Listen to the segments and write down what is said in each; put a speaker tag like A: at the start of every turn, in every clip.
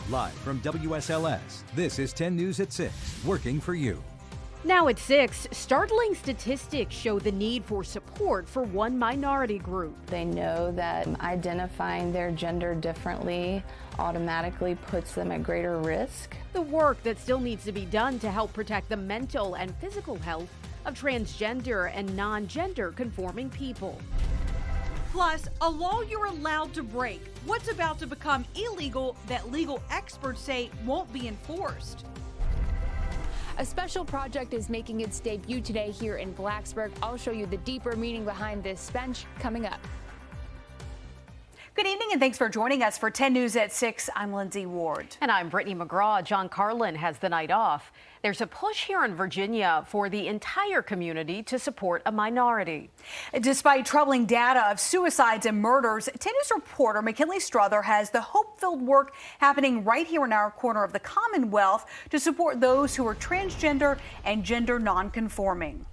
A: Live from WSLS, this is 10 News at 6, working for you.
B: Now at 6, startling statistics show the need for support for one minority group.
C: They know that identifying their gender differently automatically puts them at greater risk.
B: The work that still needs to be done to help protect the mental and physical health of transgender and non-gender conforming people.
D: Plus, a law you're allowed to break. What's about to become illegal that legal experts say won't be enforced.
E: A special project is making its debut today here in Blacksburg. I'll show you the deeper meaning behind this bench coming up.
D: Good evening and thanks for joining us for 10 News at 6. I'm Lindsay Ward.
B: And I'm Brittany McGraw. John Carlin has the night off. There's a push here in Virginia for the entire community to support a minority.
D: Despite troubling data of suicides and murders, 10 News reporter McKinley Strother has the hope-filled work happening right here in our corner of the Commonwealth to support those who are transgender and gender non-conforming.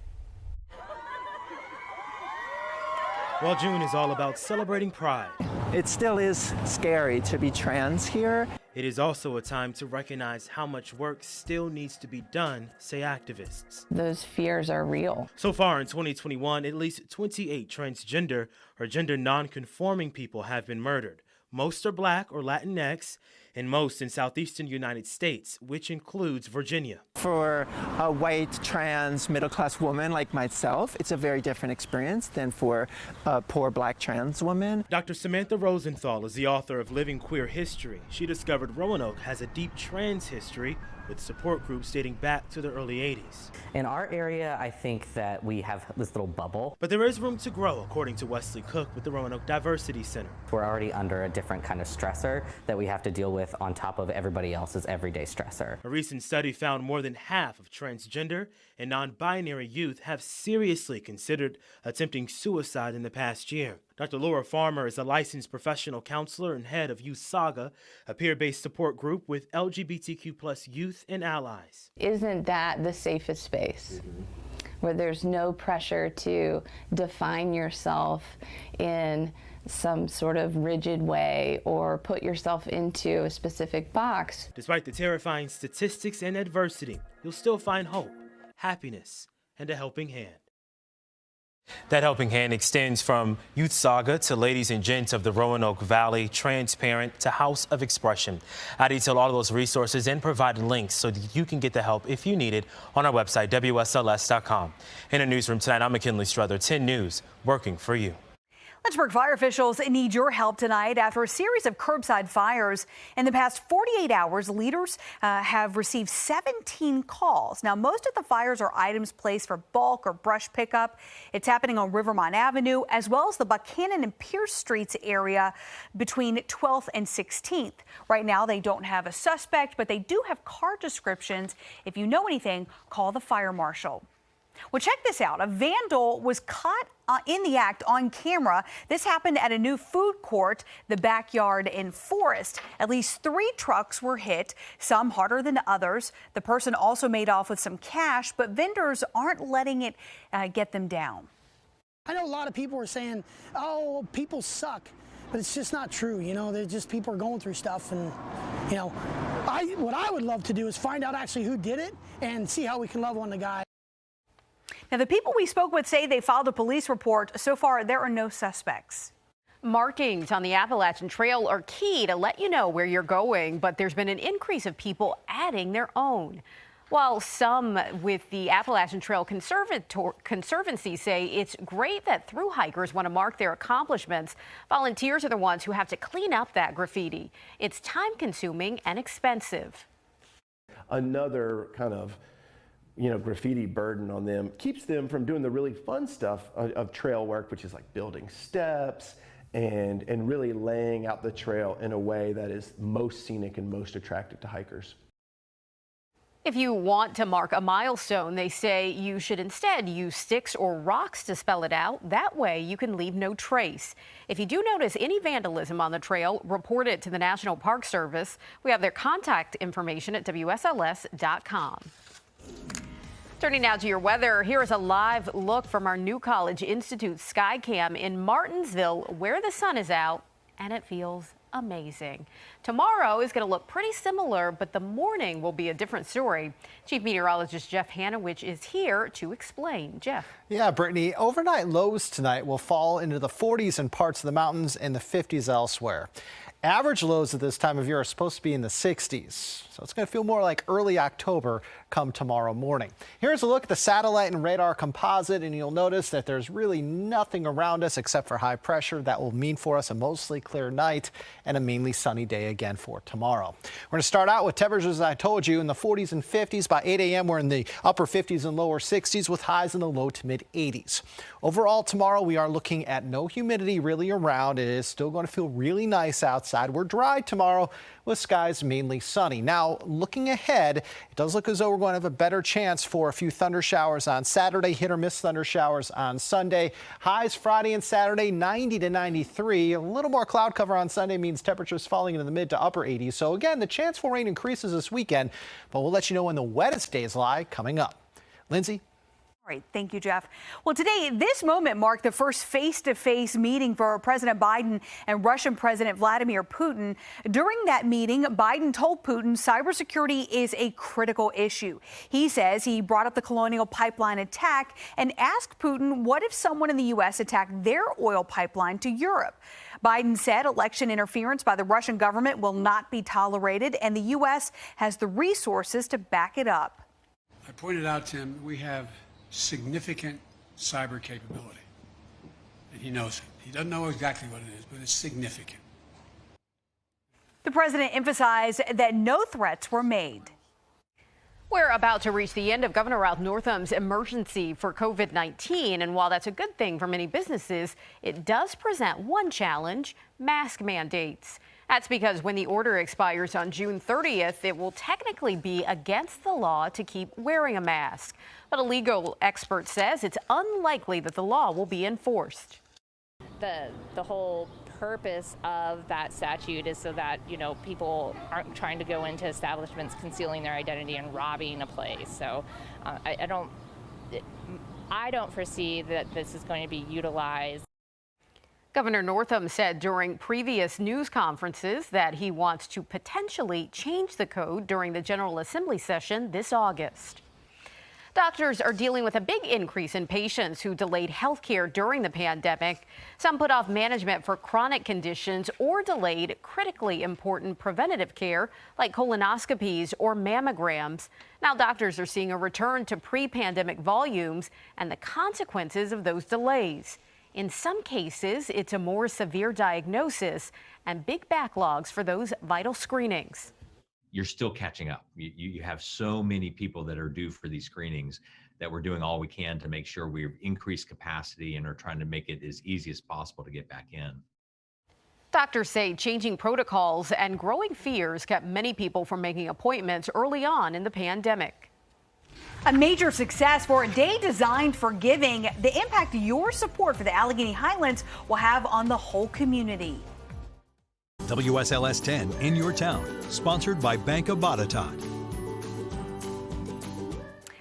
F: Well, June is all about celebrating pride.
G: It still is scary to be trans here.
F: It is also a time to recognize how much work still needs to be done, say activists.
C: Those fears are real.
F: So far in 2021, at least 28 transgender or gender non-conforming people have been murdered. Most are Black or Latinx, and most in southeastern United States, which includes Virginia.
G: For a white, trans, middle-class woman like myself, it's a very different experience than for a poor Black trans woman.
F: Dr. Samantha Rosenthal is the author of Living Queer History. She discovered Roanoke has a deep trans history with support groups dating back to the early 80s.
H: In our area, I think that we have this little bubble.
F: But there is room to grow, according to Wesley Cook with the Roanoke Diversity Center.
H: We're already under a different kind of stressor that we have to deal with on top of everybody else's everyday stressor.
F: A recent study found more than half of transgender and non-binary youth have seriously considered attempting suicide in the past year. Dr. Laura Farmer is a licensed professional counselor and head of Youth Saga, a peer-based support group with LGBTQ+ youth and allies.
C: Isn't that the safest space? Where there's no pressure to define yourself in some sort of rigid way or put yourself into a specific box.
F: Despite the terrifying statistics and adversity, you'll still find hope, happiness, and a helping hand. That helping hand extends from Youth Saga to Ladies and Gents of the Roanoke Valley, Transparent to House of Expression. I detail all of those resources and provide links so that you can get the help if you need it on our website, WSLS.com. In the newsroom tonight, I'm McKinley Strother, 10 News, working for you.
D: Lynchburg fire officials need your help tonight after a series of curbside fires. In the past 48 hours, leaders have received 17 calls. Now, most of the fires are items placed for bulk or brush pickup. It's happening on Rivermont Avenue, as well as the Buchanan and Pierce Streets area between 12th and 16th. Right now, they don't have a suspect, but they do have car descriptions. If you know anything, call the fire marshal. Well, check this out. A vandal was caught in the act on camera. This happened at a new food court, the Backyard in Forest. At least 3 trucks were hit, some harder than others. The person also made off with some cash, but vendors aren't letting it get them down.
I: I know a lot of people are saying, oh, people suck, but it's just not true. You know, they're just people are going through stuff. And, you know, what I would love to do is find out actually who did it and see how we can love on the guy.
D: Now, the people we spoke with say they filed a police report. So far, there are no suspects.
B: Markings on the Appalachian Trail are key to let you know where you're going, but there's been an increase of people adding their own. While some with the Appalachian Trail Conservancy say it's great that thru hikers want to mark their accomplishments, volunteers are the ones who have to clean up that graffiti. It's time-consuming and expensive.
J: Another kind of graffiti burden on them keeps them from doing the really fun stuff of trail work, which is like building steps and really laying out the trail in a way that is most scenic and most attractive to hikers.
B: If you want to mark a milestone, they say you should instead use sticks or rocks to spell it out. That way you can leave no trace. If you do notice any vandalism on the trail, report it to the National Park Service. We have their contact information at WSLS.com. Turning now to your weather, here is a live look from our New College Institute Skycam in Martinsville, where the sun is out and it feels amazing. Tomorrow is going to look pretty similar, but the morning will be a different story. Chief Meteorologist Jeff Hanowich is here to explain. Jeff.
K: Yeah, Brittany, overnight lows tonight will fall into the 40s in parts of the mountains and the 50s elsewhere. Average lows at this time of year are supposed to be in the 60s, so it's going to feel more like early October come tomorrow morning. Here's a look at the satellite and radar composite, and you'll notice that there's really nothing around us except for high pressure. That will mean for us a mostly clear night and a mainly sunny day again for tomorrow. We're going to start out with temperatures, as I told you, in the 40s and 50s. By 8 a.m., we're in the upper 50s and lower 60s with highs in the low to mid 80s. Overall, tomorrow we are looking at no humidity really around. It is still going to feel really nice outside. We're dry tomorrow with skies mainly sunny. Now, looking ahead, it does look as though we're going to have a better chance for a few thunder showers on Saturday, hit or miss thunder showers on Sunday. Highs Friday and Saturday, 90 to 93. A little more cloud cover on Sunday means temperatures falling into the mid to upper 80s. So again, the chance for rain increases this weekend, but we'll let you know when the wettest days lie coming up. Lindsay.
D: All right, thank you, Jeff. Well, today, this moment marked the first face-to-face meeting for President Biden and Russian President Vladimir Putin. During that meeting, Biden told Putin cybersecurity is a critical issue. He says he brought up the Colonial Pipeline attack and asked Putin, what if someone in the U.S. attacked their oil pipeline to Europe? Biden said election interference by the Russian government will not be tolerated, and the U.S. has the resources to back it up.
L: I pointed out to him we have significant cyber capability, and he knows it. He doesn't know exactly what it is, but it's significant.
D: The president emphasized that no threats were made.
B: We're about to reach the end of Governor Ralph Northam's emergency for COVID-19, and while that's a good thing for many businesses, it does present one challenge: mask mandates. That's because when the order expires on June 30th, it will technically be against the law to keep wearing a mask. But a legal expert says it's unlikely that the law will be enforced.
M: The whole purpose of that statute is so that, people aren't trying to go into establishments concealing their identity and robbing a place. So I don't foresee that this is going to be utilized.
B: Governor Northam said during previous news conferences that he wants to potentially change the code during the General Assembly session this August. Doctors are dealing with a big increase in patients who delayed health care during the pandemic. Some put off management for chronic conditions or delayed critically important preventative care like colonoscopies or mammograms. Now doctors are seeing a return to pre-pandemic volumes and the consequences of those delays. In some cases, it's a more severe diagnosis and big backlogs for those vital screenings.
N: You're still catching up. You have so many people that are due for these screenings that we're doing all we can to make sure we've increased capacity and are trying to make it as easy as possible to get back in.
B: Doctors say changing protocols and growing fears kept many people from making appointments early on in the pandemic.
D: A major success for a day designed for giving, the impact your support for the Allegheny Highlands will have on the whole community.
A: WSLS 10 in your town, sponsored by Bank of Bataton.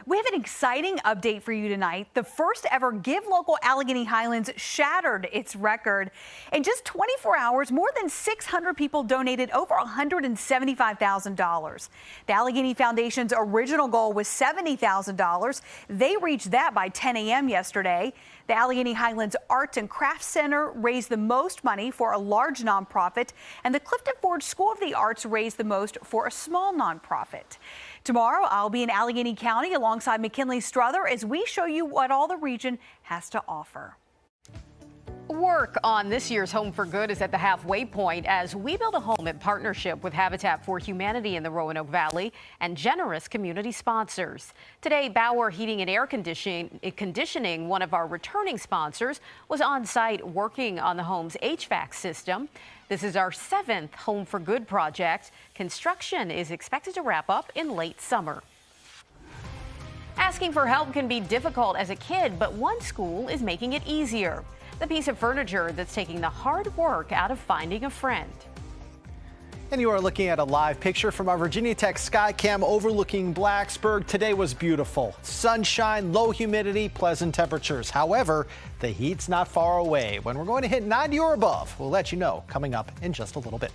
D: We have an exciting update for you tonight. The first ever Give Local Allegheny Highlands shattered its record. In just 24 hours, more than 600 people donated over $175,000. The Allegheny Foundation's original goal was $70,000. They reached that by 10 a.m. yesterday. The Allegheny Highlands Arts and Crafts Center raised the most money for a large nonprofit, and the Clifton Forge School of the Arts raised the most for a small nonprofit. Tomorrow, I'll be in Allegheny County alongside McKinley Strother as we show you what all the region has to offer.
B: Work on this year's Home for Good is at the halfway point as we build a home in partnership with Habitat for Humanity in the Roanoke Valley and generous community sponsors. Today, Bauer Heating and Air Conditioning, one of our returning sponsors, was on site working on the home's HVAC system. This is our 7th Home for Good project. Construction is expected to wrap up in late summer. Asking for help can be difficult as a kid, but one school is making it easier. The piece of furniture that's taking the hard work out of finding a friend.
K: And you are looking at a live picture from our Virginia Tech Skycam overlooking Blacksburg. Today was beautiful. Sunshine, low humidity, pleasant temperatures. However, the heat's not far away. When we're going to hit 90 or above, we'll let you know coming up in just a little bit.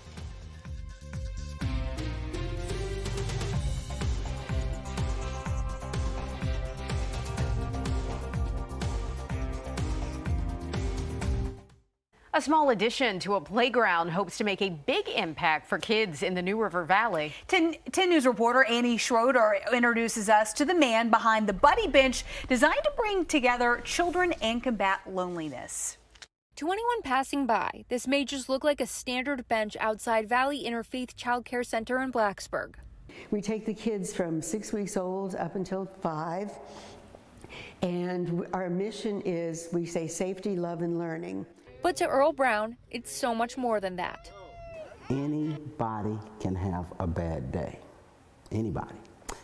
B: A small addition to a playground hopes to make a big impact for kids in the New River Valley.
D: 10 News reporter Annie Schroeder introduces us to the man behind the Buddy Bench, designed to bring together children and combat loneliness.
O: To anyone passing by, this may just look like a standard bench outside Valley Interfaith Child Care Center in Blacksburg.
P: We take the kids from 6 weeks old up until 5, and our mission is, we say, safety, love, and learning.
O: But to Earl Brown, it's so much more than that.
Q: Anybody can have a bad day. Anybody.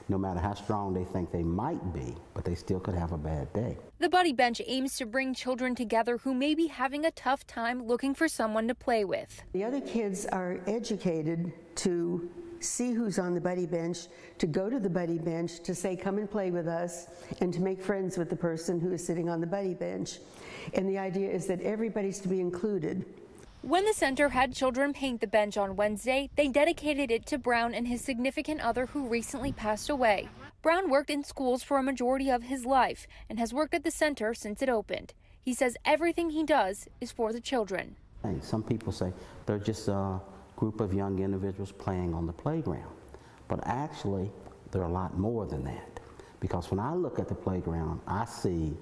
Q: No matter how strong they think they might be, but they still could have a bad day.
O: The Buddy Bench aims to bring children together who may be having a tough time looking for someone to play with.
P: The other kids are educated to see who's on the Buddy Bench, to go to the Buddy Bench, to say, come and play with us, and to make friends with the person who is sitting on the Buddy Bench. And the idea is that everybody's to be included.
O: When the center had children paint the bench on Wednesday, they dedicated it to Brown and his significant other who recently passed away. Brown worked in schools for a majority of his life and has worked at the center since it opened. He says everything he does is for the children.
Q: And some people say they're just a group of young individuals playing on the playground. But actually, they're a lot more than that. Because when I look at the playground, I see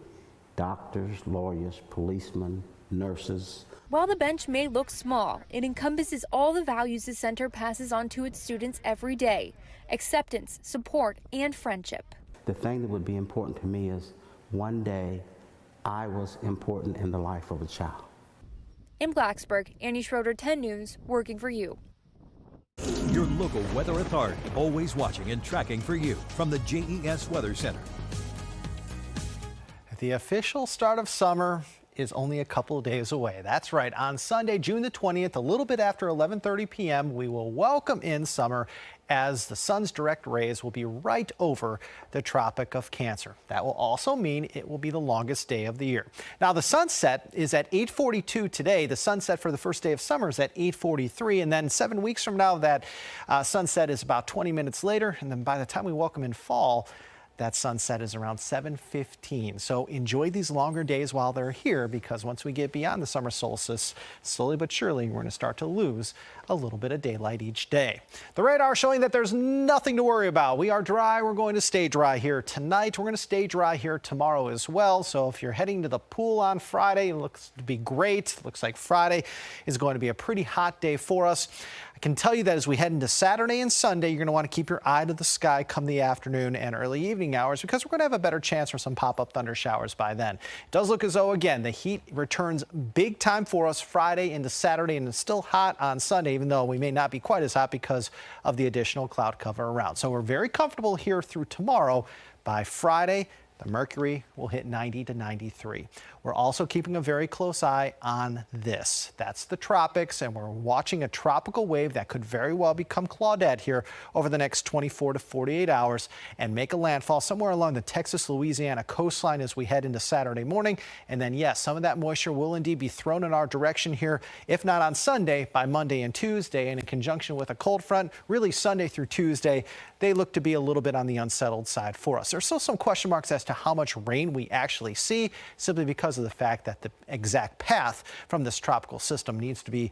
Q: doctors, lawyers, policemen, nurses.
O: While the bench may look small, it encompasses all the values the center passes on to its students every day: acceptance, support, and friendship.
Q: The thing that would be important to me is one day I was important in the life of a child.
O: In Blacksburg, Annie Schroeder, 10 News, working for you.
A: Your local weather authority, always watching and tracking for you from the JES Weather Center.
K: The official start of summer is only a couple of days away. That's right. On Sunday, June the 20th, a little bit after 11:30 p.m., we will welcome in summer as the sun's direct rays will be right over the Tropic of Cancer. That will also mean it will be the longest day of the year. Now, the sunset is at 8:42 today. The sunset for the first day of summer is at 8:43. And then 7 weeks from now, that sunset is about 20 minutes later. And then by the time we welcome in fall, that sunset is around 7:15. So enjoy these longer days while they're here, because once we get beyond the summer solstice, slowly but surely, we're going to start to lose a little bit of daylight each day. The radar showing that there's nothing to worry about. We are dry. We're going to stay dry here tonight. We're going to stay dry here tomorrow as well. So if you're heading to the pool on Friday, it looks to be great. Looks like Friday is going to be a pretty hot day for us. I can tell you that as we head into Saturday and Sunday, you're going to want to keep your eye to the sky come the afternoon and early evening hours, because we're going to have a better chance for some pop-up thunder showers by then. It does look as though, again, the heat returns big time for us Friday into Saturday, and it's still hot on Sunday, even though we may not be quite as hot because of the additional cloud cover around. So we're very comfortable here through tomorrow. By Friday, the mercury will hit 90 to 93. We're also keeping a very close eye on this. That's the tropics, and we're watching a tropical wave that could very well become Claudette here over the next 24 to 48 hours and make a landfall somewhere along the Texas-Louisiana coastline as we head into Saturday morning. And then, yes, some of that moisture will indeed be thrown in our direction here, if not on Sunday, by Monday and Tuesday. And in conjunction with a cold front, really Sunday through Tuesday, they look to be a little bit on the unsettled side for us. There's still some question marks as to how much rain we actually see, simply because of the fact that the exact path from this tropical system needs to be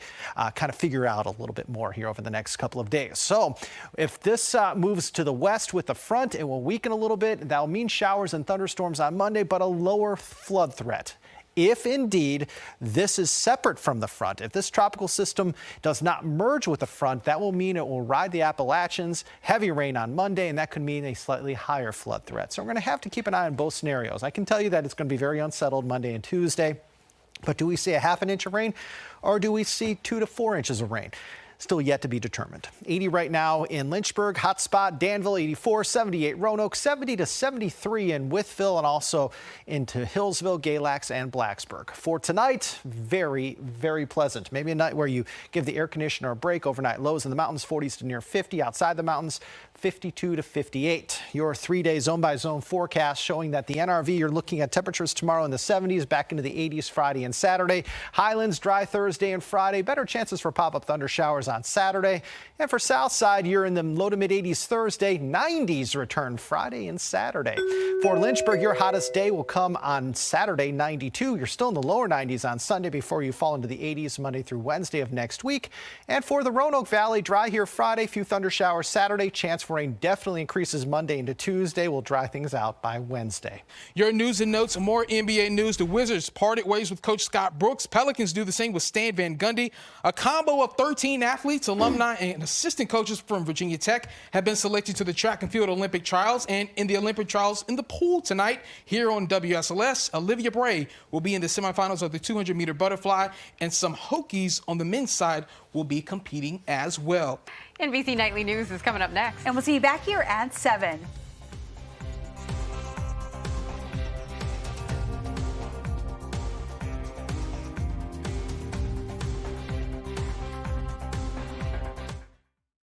K: kind of figured out a little bit more here over the next couple of days. So if this moves to the west with the front, it will weaken a little bit. That'll mean showers and thunderstorms on Monday, but a lower flood threat. If indeed this is separate from the front, if this tropical system does not merge with the front, that will mean it will ride the Appalachians, heavy rain on Monday, and that could mean a slightly higher flood threat. So we're going to have to keep an eye on both scenarios. I can tell you that it's going to be very unsettled Monday and Tuesday, but do we see a half an inch of rain, or do we see 2 to 4 inches of rain? still yet to be determined. 80 right now in Lynchburg, hot spot, Danville 84, 78 Roanoke, 70 to 73 in Wytheville, and also into Hillsville, Galax, and Blacksburg. For tonight, very, very pleasant. Maybe a night where you give the air conditioner a break. Overnight lows in the mountains, 40s to near 50. Outside the mountains, 52 to 58. Your 3-day zone-by-zone forecast showing that the NRV, you're looking at temperatures tomorrow in the 70s, back into the 80s Friday and Saturday. Highlands dry Thursday and Friday. Better chances for pop-up thunder showers on Saturday. And for Southside, you're in the low to mid 80s Thursday. 90s return Friday and Saturday. For Lynchburg, your hottest day will come on Saturday, 92. You're still in the lower 90s on Sunday before you fall into the 80s Monday through Wednesday of next week. And for the Roanoke Valley, dry here Friday, few thunder showers Saturday. Chance for rain definitely increases Monday into Tuesday. We'll dry things out by Wednesday.
R: Your news and notes, more NBA news. The Wizards parted ways with Coach Scott Brooks. Pelicans do the same with Stan Van Gundy. A combo of 13 athletes, alumni, and assistant coaches from Virginia Tech have been selected to the track and field Olympic trials. And in the Olympic trials in the pool tonight here on WSLS, Olivia Bray will be in the semifinals of the 200-meter butterfly, and some Hokies on the men's side will be competing as well.
B: NBC Nightly News is coming up next.
D: And we'll see you back here at 7.